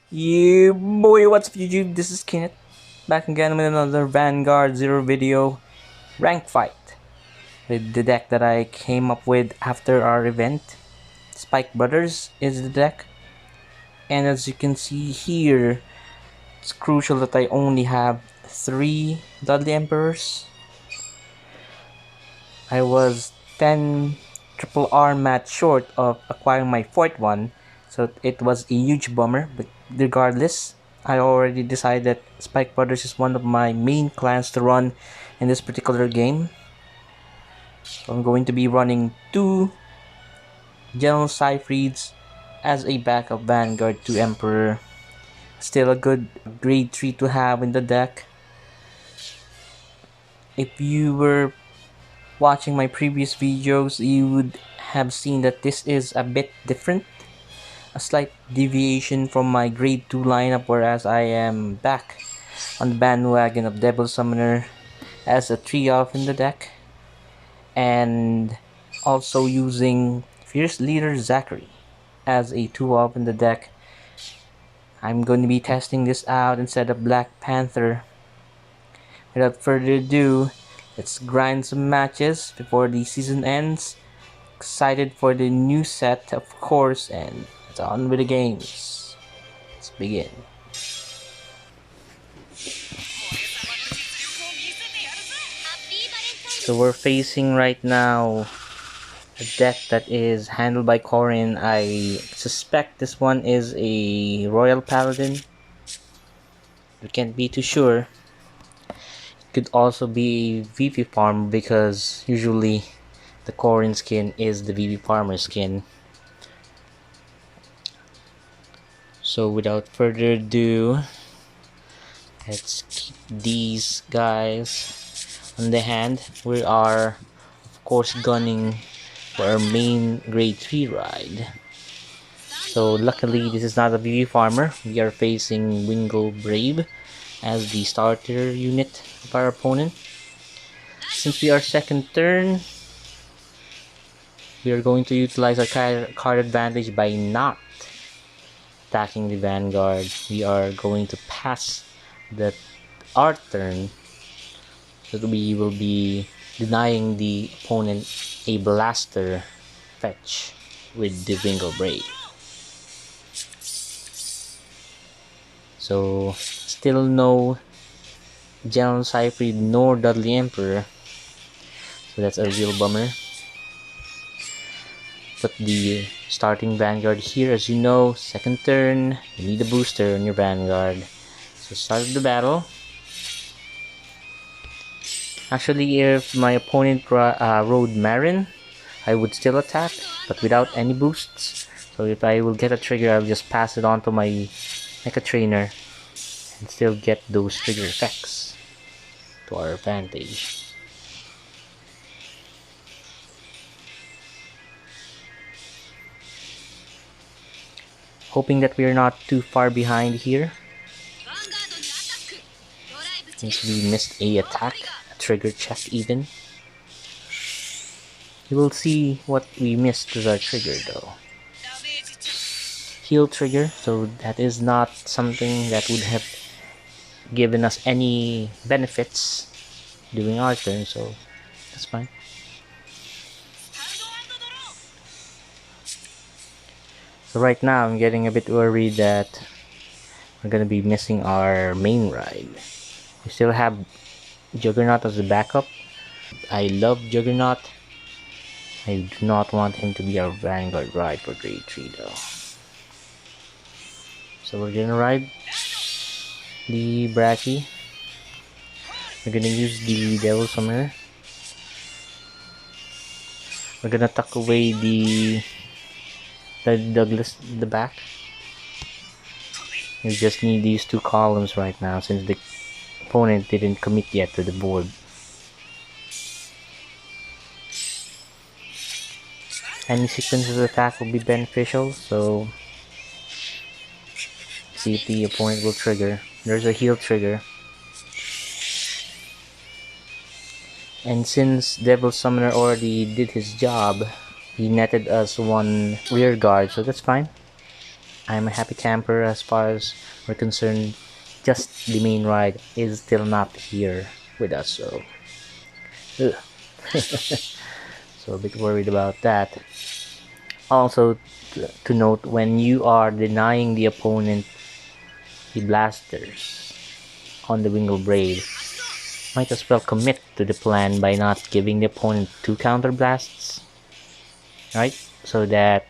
Yeah, boy, what's up YouTube? This is Kenneth, back again with another Vanguard Zero video rank fight with the deck that I came up with after our event. Spike Brothers is the deck, and as you can see here, it's crucial that I only have 3 Dudley Emperors. I was 10 triple R match short of acquiring my 4th one, so it was a huge bummer, but regardless, I already decided that Spike Brothers is one of my main clans to run in this particular game. So I'm going to be running 2 General Cyfrieds as a backup Vanguard 2 Emperor. Still a good grade 3 to have in the deck. If you were watching my previous videos, you would have seen that this is a bit different, a slight deviation from my grade 2 lineup, whereas I am back on the bandwagon of Devil Summoner as a 3-off in the deck, and also using Fierce Leader Zachary as a 2-off in the deck. I'm going to be testing this out instead of Black Panther. Without further ado, let's grind some matches before the season ends. Excited for the new set, of course, and it's on with the games. Let's begin. So we're facing right now a deck that is handled by Corin. I suspect this one is a Royal Paladin. We can't be too sure. It could also be a VP farm because usually the Corin skin is the VP farmer skin. So without further ado, let's keep these guys on the hand. We are of course gunning for our main grade 3 ride. So luckily this is not a VV farmer. We are facing Wingle Brave as the starter unit of our opponent. Since we are second turn, we are going to utilize our card advantage by not attacking the Vanguard. We are going to pass our turn, so that we will be denying the opponent a blaster fetch with the Wingle Brave. So still no General Cyfried nor Dudley Emperor, so that's a real bummer. But the starting Vanguard here, as you know, second turn, you need a booster on your Vanguard. So start the battle. Actually, if my opponent rode Marin, I would still attack, but without any boosts. So if I will get a trigger, I'll just pass it on to my Mecha Trainer and still get those trigger effects to our advantage. Hoping that we are not too far behind here, since we missed a attack, a trigger check even. You will see what we missed with our trigger though. Heal trigger, so that is not something that would have given us any benefits during our turn, so that's fine. So right now I'm getting a bit worried that we're gonna be missing our main ride. We still have Juggernaut as a backup. I love Juggernaut. I do not want him to be our Vanguard ride for grade 3 though. So we're gonna ride the Bracky. We're gonna use the Devil Summoner. We're gonna tuck away the Douglas in the back. We just need these 2 columns right now since the opponent didn't commit yet to the board. Any sequence of attack will be beneficial, so see if the opponent will trigger. There's a heal trigger. And since Devil Summoner already did his job, he netted us 1 rear guard, so that's fine. I'm a happy camper as far as we're concerned. Just the main ride is still not here with us, so ugh. So a bit worried about that. Also, to note, when you are denying the opponent the blasters on the Wingle Braid, might as well commit to the plan by not giving the opponent 2 counter blasts, right? So that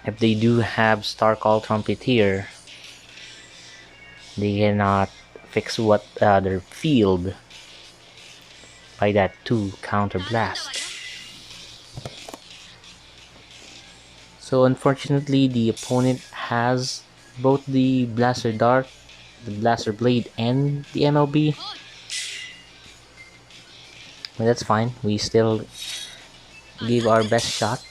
if they do have Star Call Trumpet here, they cannot fix what their field by that 2 counter blast. So unfortunately, the opponent has both the Blaster Dart, the Blaster Blade, and the MLB. But that's fine. We still give our best shot.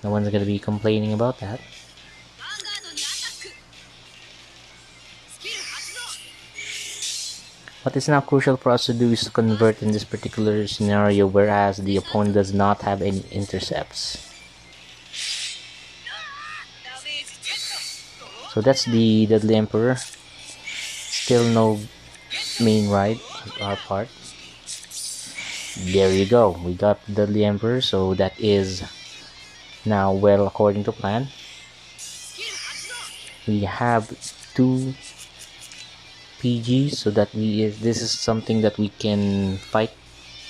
No one's gonna be complaining about that. What is now crucial for us to do is to convert in this particular scenario, whereas the opponent does not have any intercepts. So that's the Deadly Emperor. Still no main ride on our part. There you go. We got the Deadly Emperor, so that is now well according to plan. We have 2 PGs, so that this is something that we can fight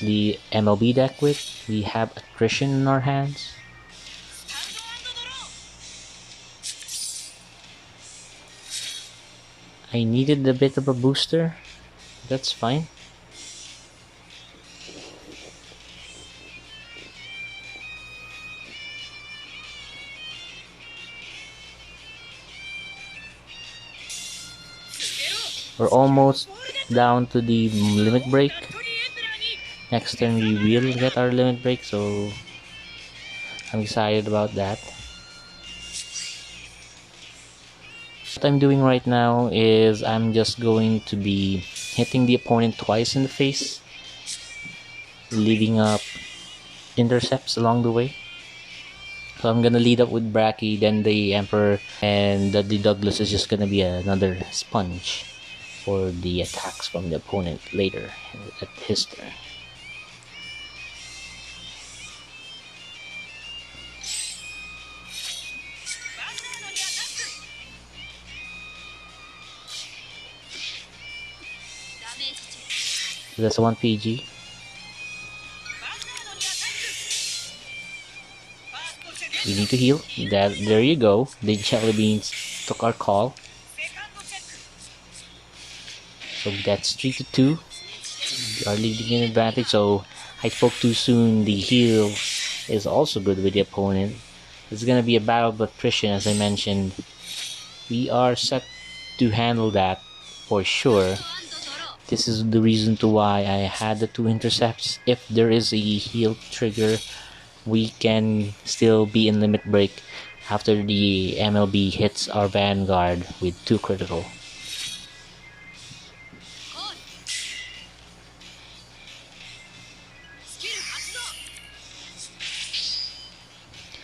the MLB deck with. We have attrition in our hands. I needed a bit of a booster. That's fine. We're almost down to the limit break. Next turn we will get our limit break, so I'm excited about that. What I'm doing right now is I'm just going to be hitting the opponent twice in the face, leaving up intercepts along the way. So I'm gonna lead up with Bracky, then the Emperor, and the Douglas is just gonna be another sponge for the attacks from the opponent later at his turn. So that's 1 PG. We need to heal. There you go. The jelly beans took our call. So that's 3-2. We are leading in advantage. So I spoke too soon. The heal is also good with the opponent. It's gonna be a battle of attrition, as I mentioned. We are set to handle that for sure. This is the reason to why I had the 2 intercepts. If there is a heal trigger, we can still be in limit break after the MLB hits our Vanguard with 2 critical.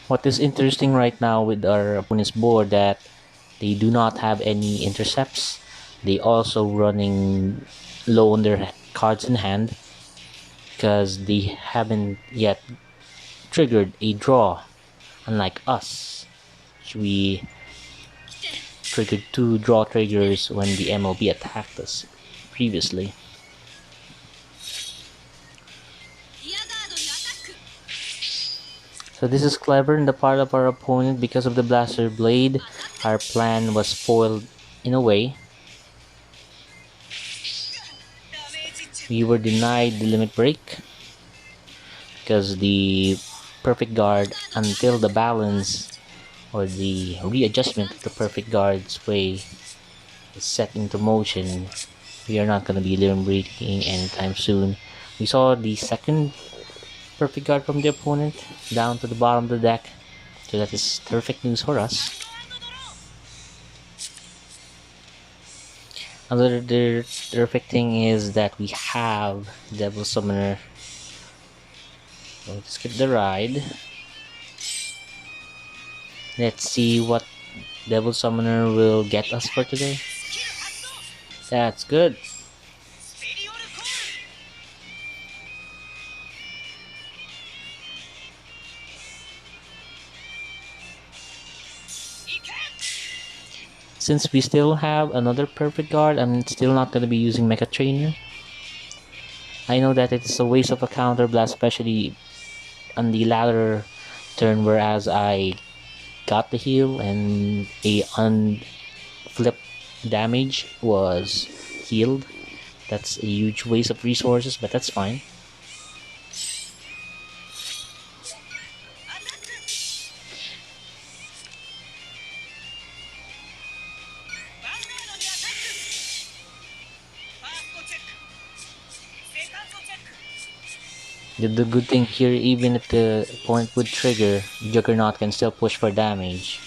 What is interesting right now with our opponent's board that they do not have any intercepts. They also running low on their cards in hand because they haven't yet triggered a draw, unlike us. We triggered 2 draw triggers when the MLB attacked us previously. So this is clever in the part of our opponent. Because of the Blaster Blade, our plan was foiled in a way. We were denied the limit break because the perfect guard, until the balance or the readjustment of the perfect guard's way is set into motion, we are not going to be limit breaking anytime soon. We saw the second perfect guard from the opponent down to the bottom of the deck, so that is perfect news for us. Another terrific thing is that we have Devil Summoner. Going to skip the ride. Let's see what Devil Summoner will get us for today. That's good. Since we still have another perfect guard, I'm still not going to be using Mecha Trainer. I know that it's a waste of a counter blast, especially on the latter turn, whereas I got the heal and a unflip damage was healed. That's a huge waste of resources, but that's fine. The good thing here, even if the opponent would trigger, Juggernaut can still push for damage.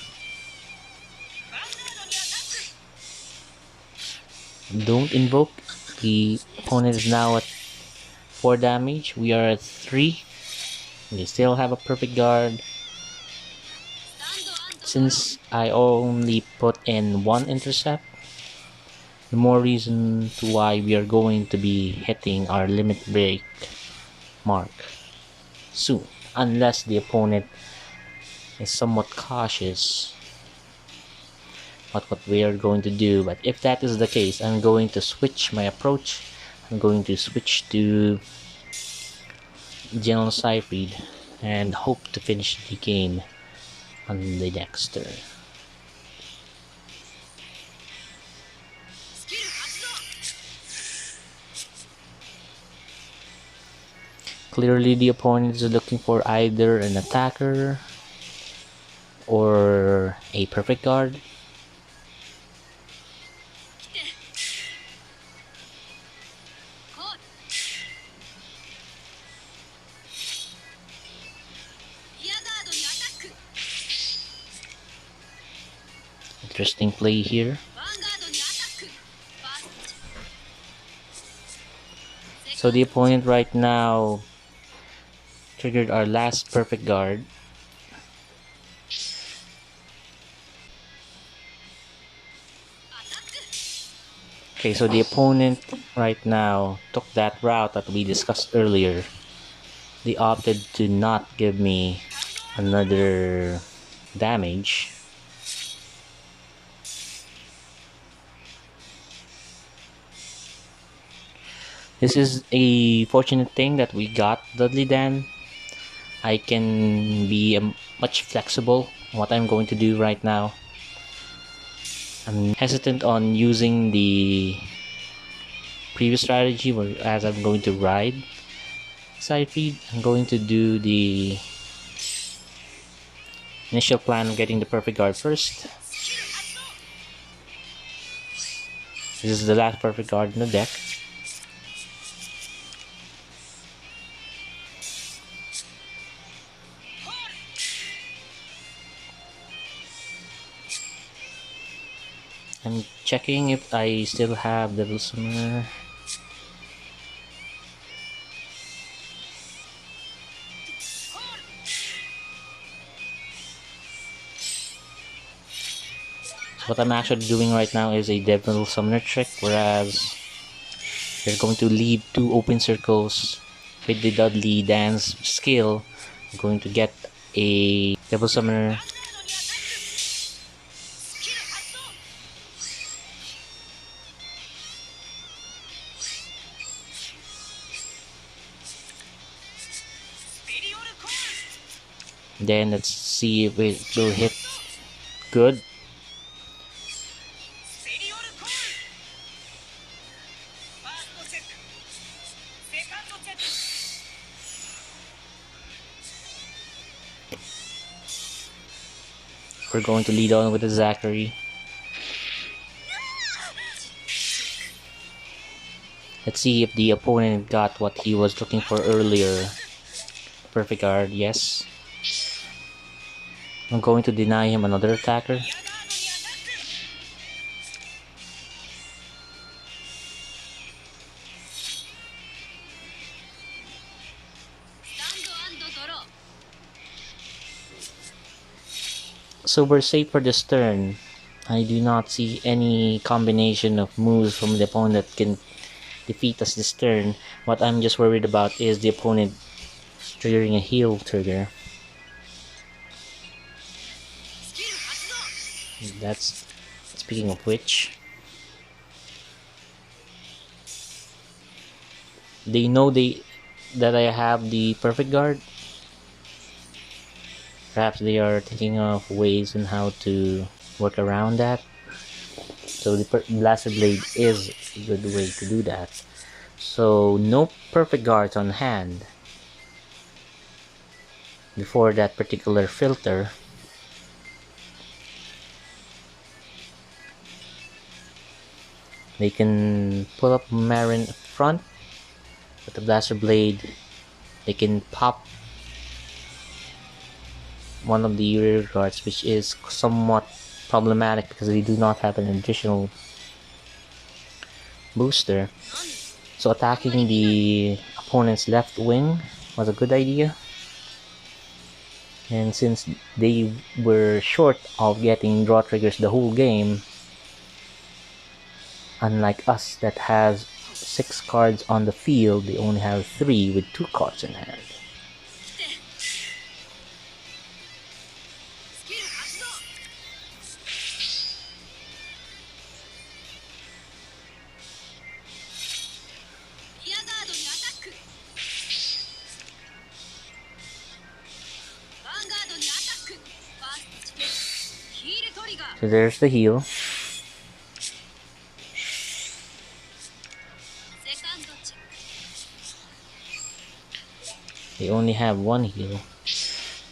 Don't invoke. The opponent is now at 4 damage. We are at 3. They still have a perfect guard. Since I only put in 1 intercept, the more reason to why we are going to be hitting our limit break mark soon. Unless the opponent is somewhat cautious about what we are going to do. But if that is the case, I'm going to switch my approach. I'm going to switch to General Siegfried and hope to finish the game on the next turn. Clearly the opponent is looking for either an attacker or a perfect guard. Interesting play here. So the opponent right now triggered our last perfect guard. Okay, so the opponent right now took that route that we discussed earlier. They opted to not give me another damage. This is a fortunate thing that we got Dudley Dan. I can be much flexible on what I'm going to do right now. I'm hesitant on using the previous strategy whereas I'm going to ride Siegfried. I'm going to do the initial plan of getting the perfect guard first. This is the last perfect guard in the deck. I'm checking if I still have Devil Summoner. So what I'm actually doing right now is a Devil Summoner trick, whereas we're going to leave 2 open circles with the Dudley Dance skill. I'm going to get a Devil Summoner. Then let's see if it will hit good. We're going to lead on with the Zachary. Let's see if the opponent got what he was looking for earlier. Perfect guard, yes. I'm going to deny him another attacker. So we're safe for this turn. I do not see any combination of moves from the opponent that can defeat us this turn. What I'm just worried about is the opponent triggering a heal trigger. That's speaking of which. They know that I have the perfect guard. Perhaps they are thinking of ways on how to work around that. So the Blaster Blade is a good way to do that. So no perfect guards on hand before that particular filter. They can pull up Marin front with the Blaster Blade. They can pop one of the rear guards, which is somewhat problematic because they do not have an additional booster. So attacking the opponent's left wing was a good idea. And since they were short of getting draw triggers the whole game, unlike us that has 6 cards on the field, they only have 3 with 2 cards in hand. So there's the heal. They only have 1 heal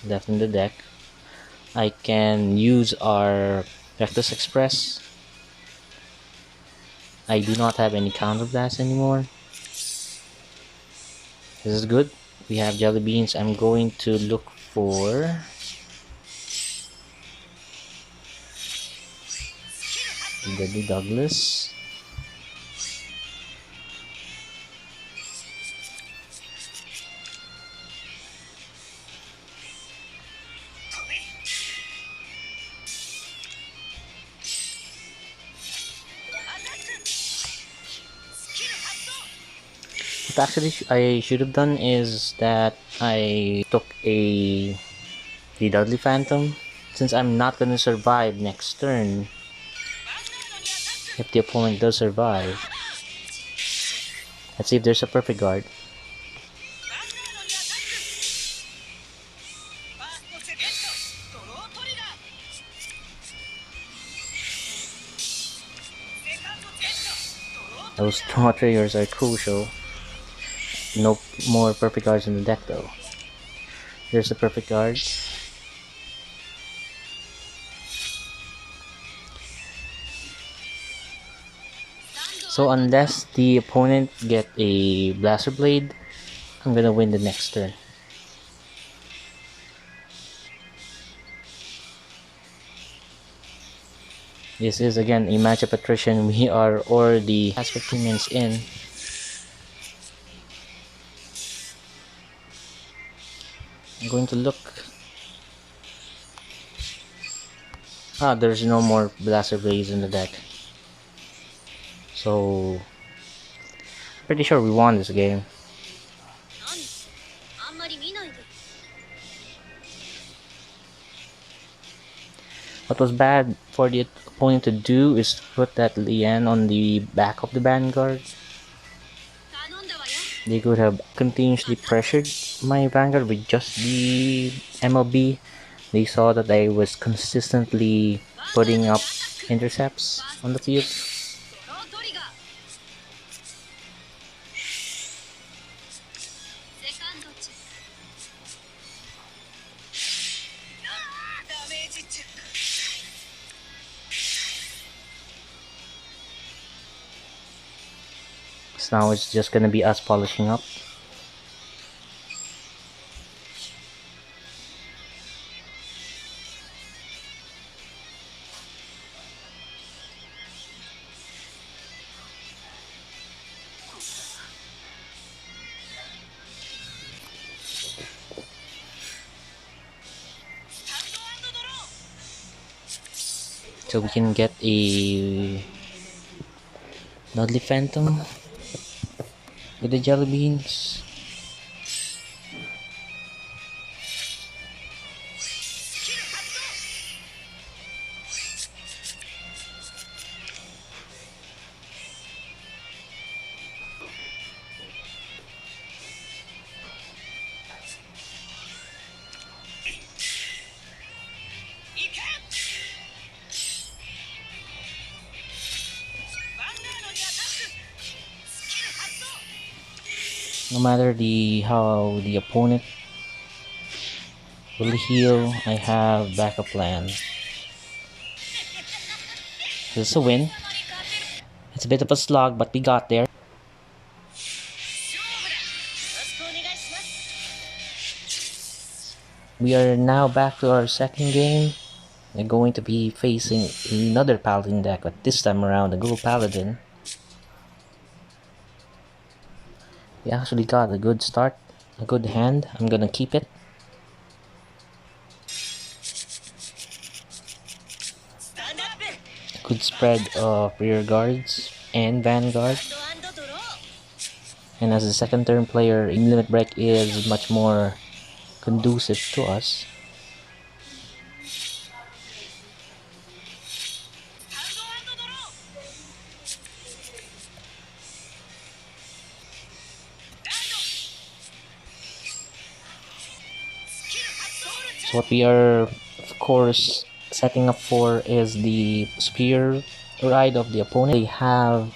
left in the deck. I can use our Reckless Express. I do not have any Counter Blast anymore. This is good. We have Jelly Beans. I'm going to look for Deadly Douglas. What actually I should have done is that I took the Dudley Phantom, since I'm not gonna survive next turn. If the opponent does survive, let's see if there's a perfect guard. Those draw triggers are crucial. No more perfect guards in the deck though. There's the perfect guard. So unless the opponent get a Blaster Blade, I'm gonna win the next turn. This is again a matchup attrition. We are already past 15 minutes in. I'm going to look. There's no more Blaster Blades in the deck. So, pretty sure we won this game. What was bad for the opponent to do is to put that Lian on the back of the Vanguard. They could have continuously pressured my Vanguard with just the MLB. They saw that I was consistently putting up intercepts on the field. So now it's just gonna be us polishing up. so we can get a Dudley Phantom with the jelly beans. No matter how the opponent will heal, I have backup plan. This is a win. It's a bit of a slog, but we got there. We are now back to our second game. We're going to be facing another Paladin deck, but this time around a Gold Paladin. We actually got a good start, a good hand. I'm gonna keep it. A good spread of rear guards and Vanguard. And as a second turn player, Limit Break is much more conducive to us. So what we are, of course, setting up for is the spear ride of the opponent. They have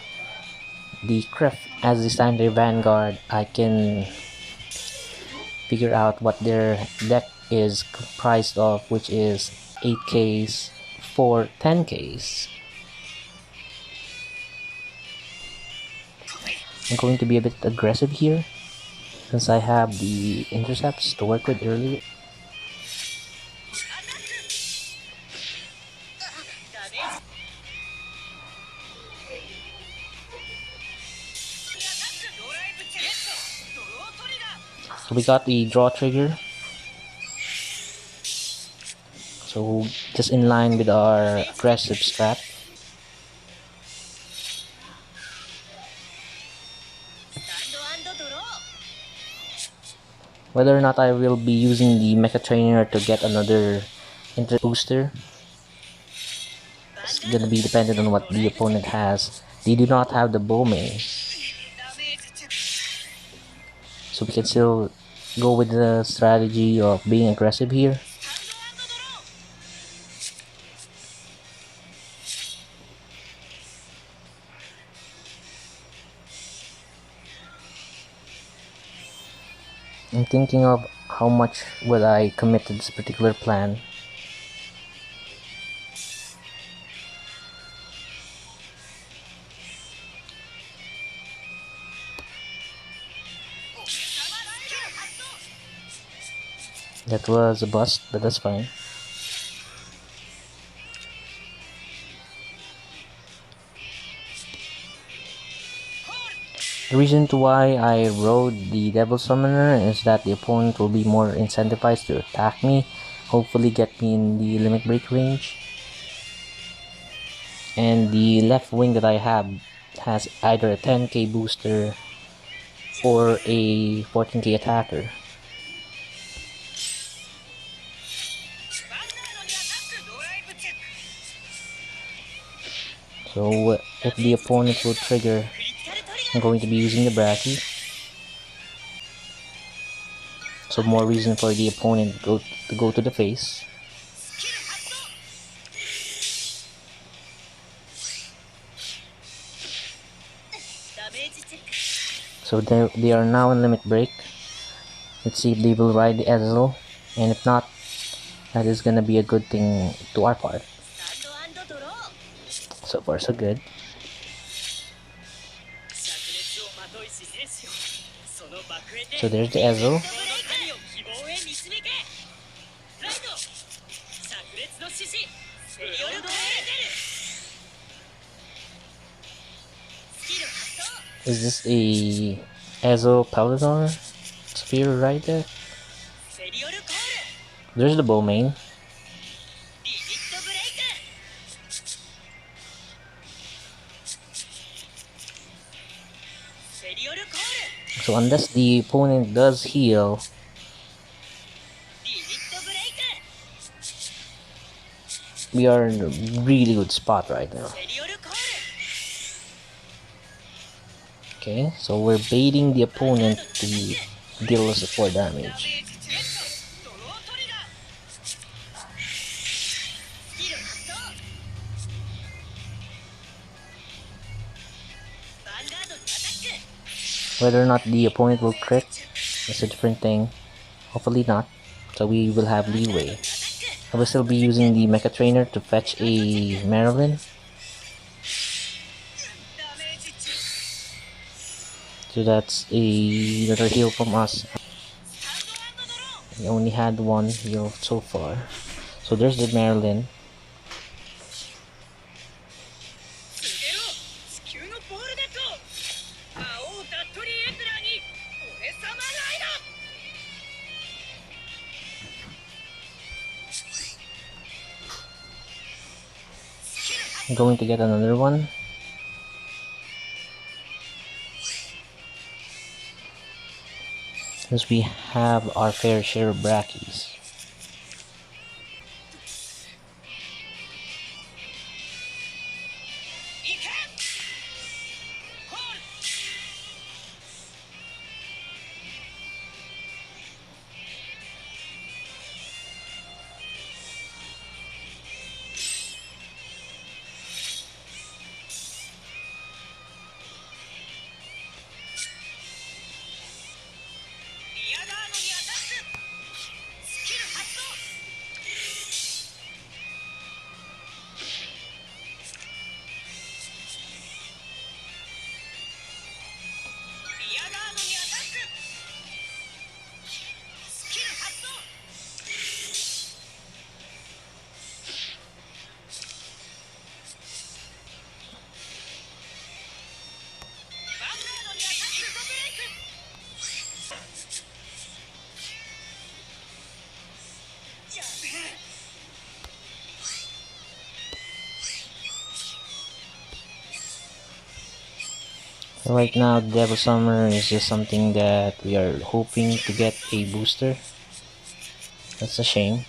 the Cref as the standard Vanguard. I can figure out what their deck is comprised of, which is 8Ks for 10Ks. I'm going to be a bit aggressive here since I have the intercepts to work with earlier. So we got the draw trigger. So just in line with our aggressive strat. Whether or not I will be using the Mecha Trainer to get another interest booster, it's gonna be dependent on what the opponent has. They do not have the Bowman, so we can still go with the strategy of being aggressive here. I'm thinking of how much would I commit to this particular plan. That was a bust, but that's fine. The reason to why I rode the Devil Summoner is that the opponent will be more incentivized to attack me, hopefully get me in the limit break range. And the left wing that I have has either a 10k booster or a 14k attacker. So if the opponent will trigger, I'm going to be using the Bracky. So more reason for the opponent to go to the face. So they are now in limit break. Let's see if they will ride the Ezel, and if not, that is gonna be a good thing to our part. So far so good. So there's the Ezel. Is this a Ezel Palador Spear right there? There's the Bowman. So unless the opponent does heal, we are in a really good spot right now. Okay, so we're baiting the opponent to deal us the 4 damage. Whether or not the opponent will crit is a different thing. Hopefully not. So we will have leeway. I will still be using the Mecha Trainer to fetch a Marilyn. So that's another heal from us. We only had 1 heal so far. So there's the Marilyn. I'm going to get another one. Since we have our fair share of brackies. Right now, Devil Summer is just something that we are hoping to get a booster. That's a shame.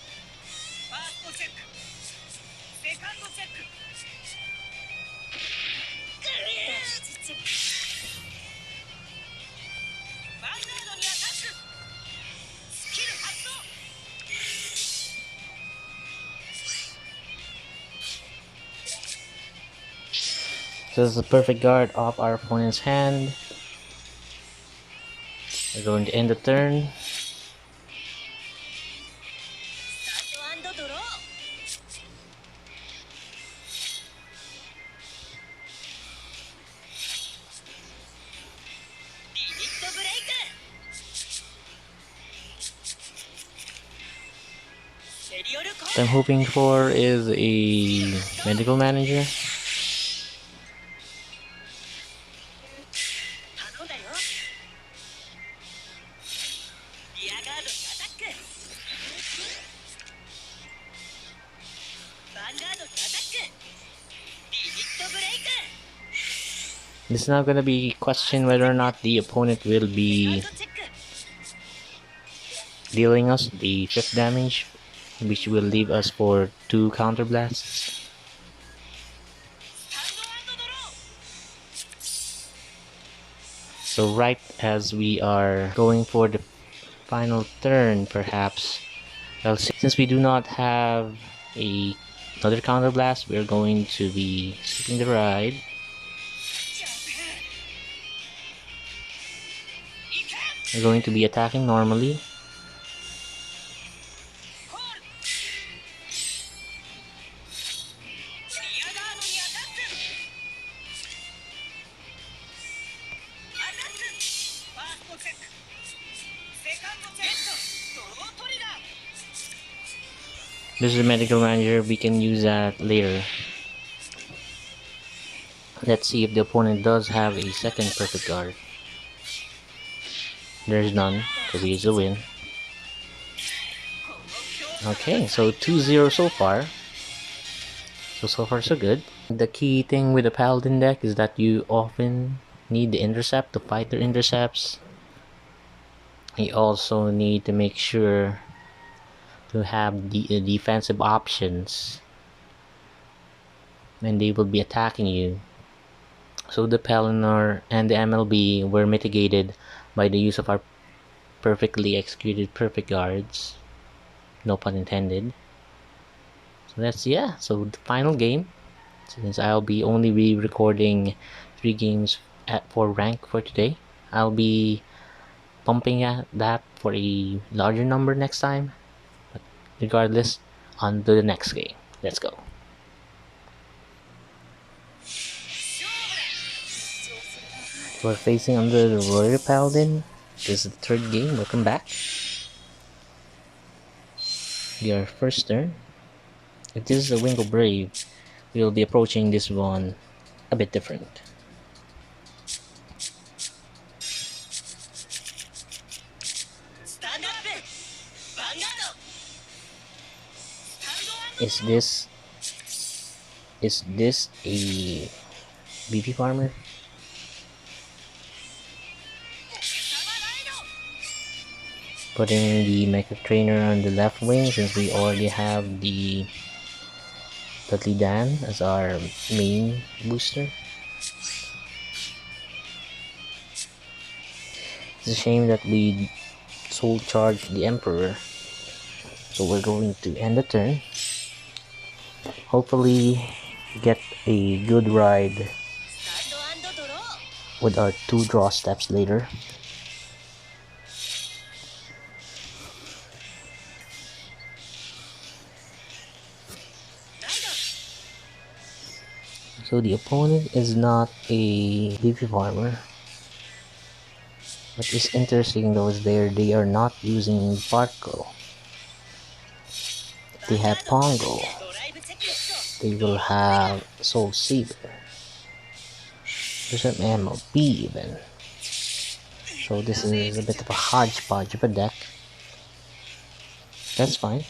So this is a perfect guard off our opponent's hand. We're going to end the turn. What I'm hoping for is a medical manager. It's now gonna be a question whether or not the opponent will be dealing us the 5th damage, which will leave us for 2 counter blasts. So right as we are going for the final turn, perhaps, well, since we do not have another counter blast, we're going to be skipping the ride. We're going to be attacking normally. This is a medical manager, we can use that later. Let's see if the opponent does have a second perfect guard. There's none, because he is a win. Okay, so 2-0 so far. So far so good. The key thing with the Paladin deck is that you often need the intercept to fight their intercepts. You also need to make sure to have the defensive options when they will be attacking you. So the Pelennor and the MLB were mitigated by the use of our perfectly executed perfect guards. No pun intended. So so the final game, since I'll be only be recording 3 games for rank for today, I'll be pumping at that for a larger number next time. But regardless, on to the next game. Let's go. We're facing under the Royal Paladin. This is the 3rd game. Welcome back. Your first turn. If this is a Wingo Brave, we'll be approaching this one a bit different. Is this a BP farmer? Putting the Mecha Trainer on the left wing since we already have the Dudley Dan as our main booster. It's a shame that we soul charged the Emperor. So we're going to end the turn. Hopefully get a good ride with our 2 draw steps later. So the opponent is not a BP farmer. What is interesting though is they are not using Barco. If they have Pongo, they will have Soul Saber. There's an MLB even. So this is a bit of a hodgepodge of a deck. That's fine.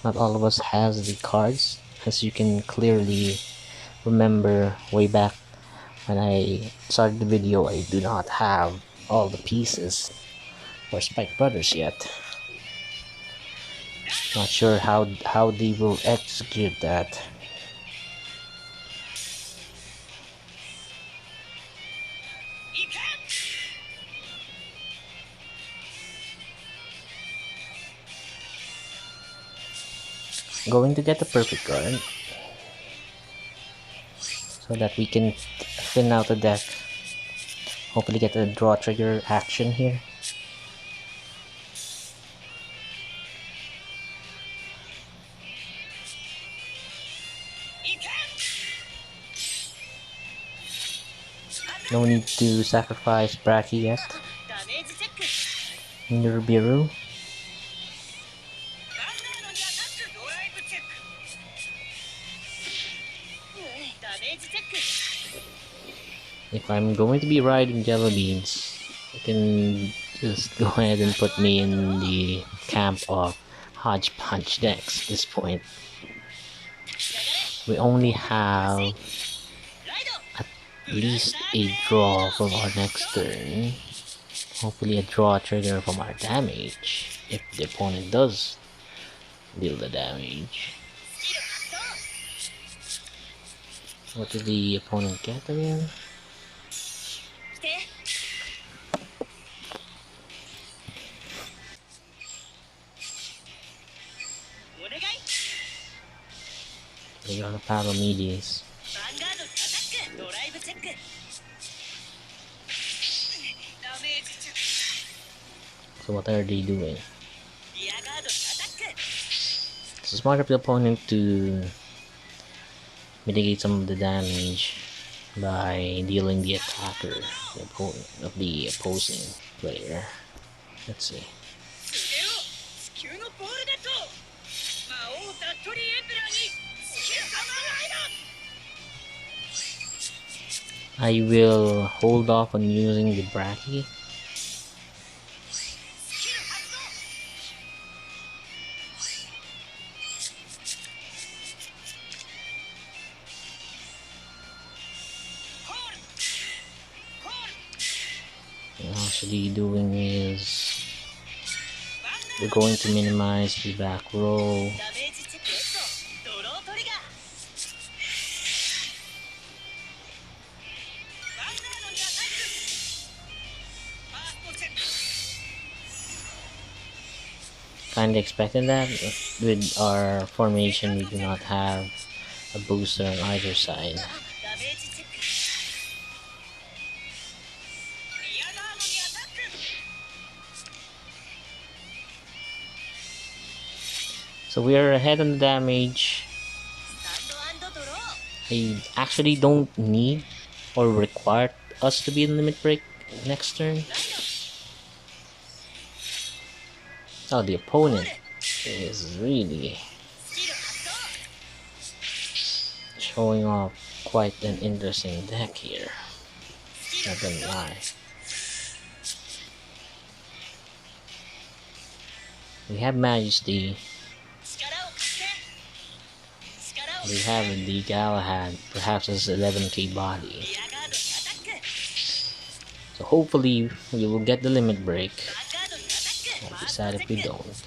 Not all of us has the cards, as you can clearly remember way back when I started the video. I do not have all the pieces for Spike Brothers yet. Not sure how they will execute that. Going to get the perfect card so that we can thin out the deck. Hopefully get a draw trigger action here. No need to sacrifice Bracky yet. Nibiru. If I'm going to be riding Jello Beans, I can just go ahead and put me in the camp of hodgepodge decks at this point. We only have at least a draw from our next turn. Hopefully a draw trigger from our damage if the opponent does deal the damage. What did the opponent get again? They got a Paramedes. So what are they doing? It's smart of the opponent to mitigate some of the damage by dealing the attacker, the opponent of the opposing player. Let's see. I will hold off on using the Bracky. actually doing is we're going to minimize the back row. Kinda expected that. With our formation, we do not have a booster on either side. So we are ahead on the damage. I actually don't need or require us to be in limit break next turn. Oh, the opponent is really showing off quite an interesting deck here. Not gonna lie. We have Majesty. We have the Galahad, perhaps as 11k body. So hopefully we will get the limit break. I'll be sad if we don't.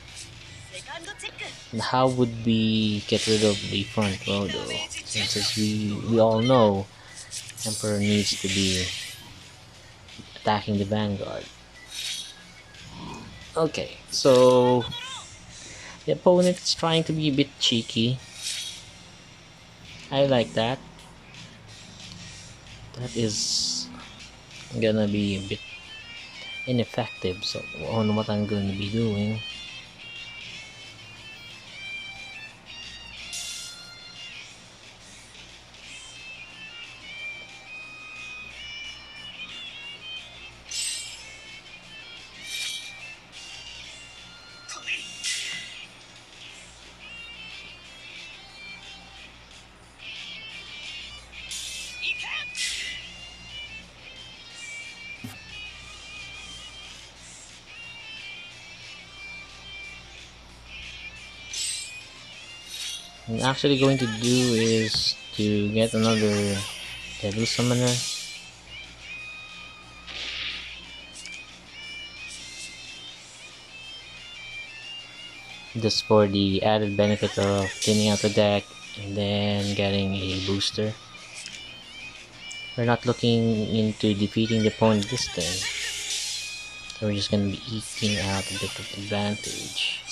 And how would we get rid of the front row though? Since as we all know, Emperor needs to be attacking the Vanguard. Okay, so the opponent is trying to be a bit cheeky. I like that. That is gonna be a bit ineffective so on what I'm going to be doing. I'm actually going to do is to get another Devil Summoner. Just for the added benefit of cleaning out the deck and then getting a booster. We're not looking into defeating the opponent this turn. So we're just gonna be eking out a bit of advantage.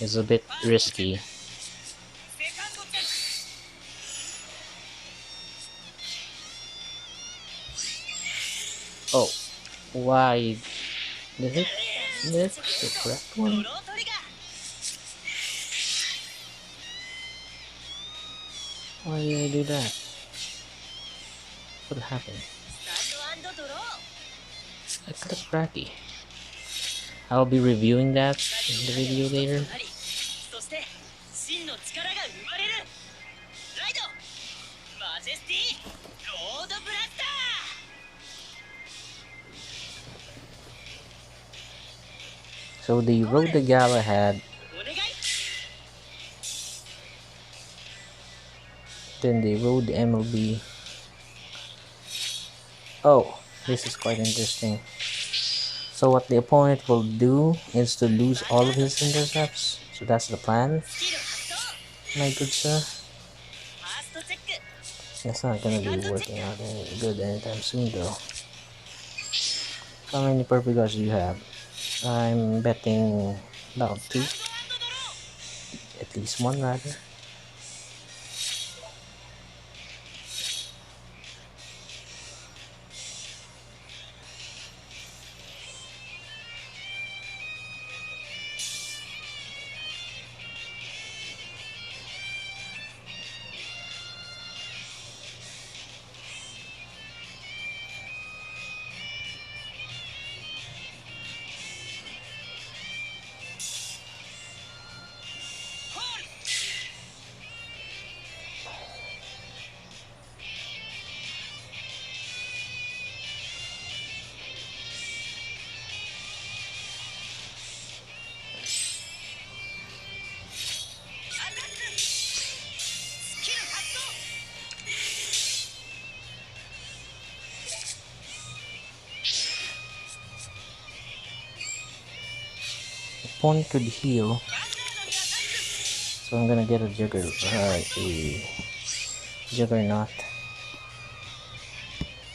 It's a bit risky. Oh, why? Is it this the correct one? Why did I do that? What happened? I clicked Bracky. I'll be reviewing that in the video later. So they rode the Galahad, then they rode the MLB. Oh, this is quite interesting. So what the opponent will do is to lose all of his intercepts. So that's the plan, my good sir. That's not gonna be working out any good anytime soon though. How many perfect guards do you have? I'm betting about 2. At least 1 rather. opponent could heal. So I'm gonna get a Juggernaut.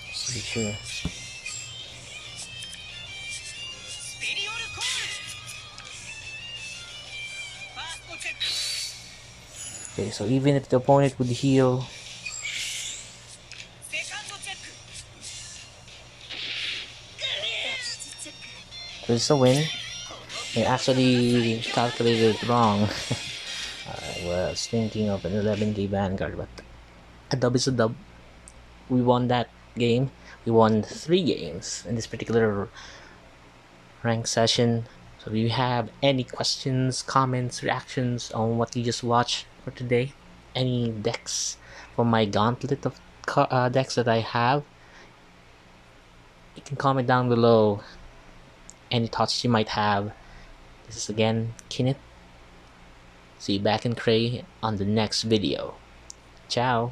Just to be sure. Okay, so even if the opponent would heal, there's a win. I actually calculated it wrong. I was thinking of an 11k Vanguard, but a dub is a dub. We won that game. We won 3 games in this particular rank session. So if you have any questions, comments, reactions on what you just watched for today, any decks from my gauntlet of decks that I have, you can comment down below any thoughts you might have. This is again Kinit. See you back in Cray on the next video. Ciao.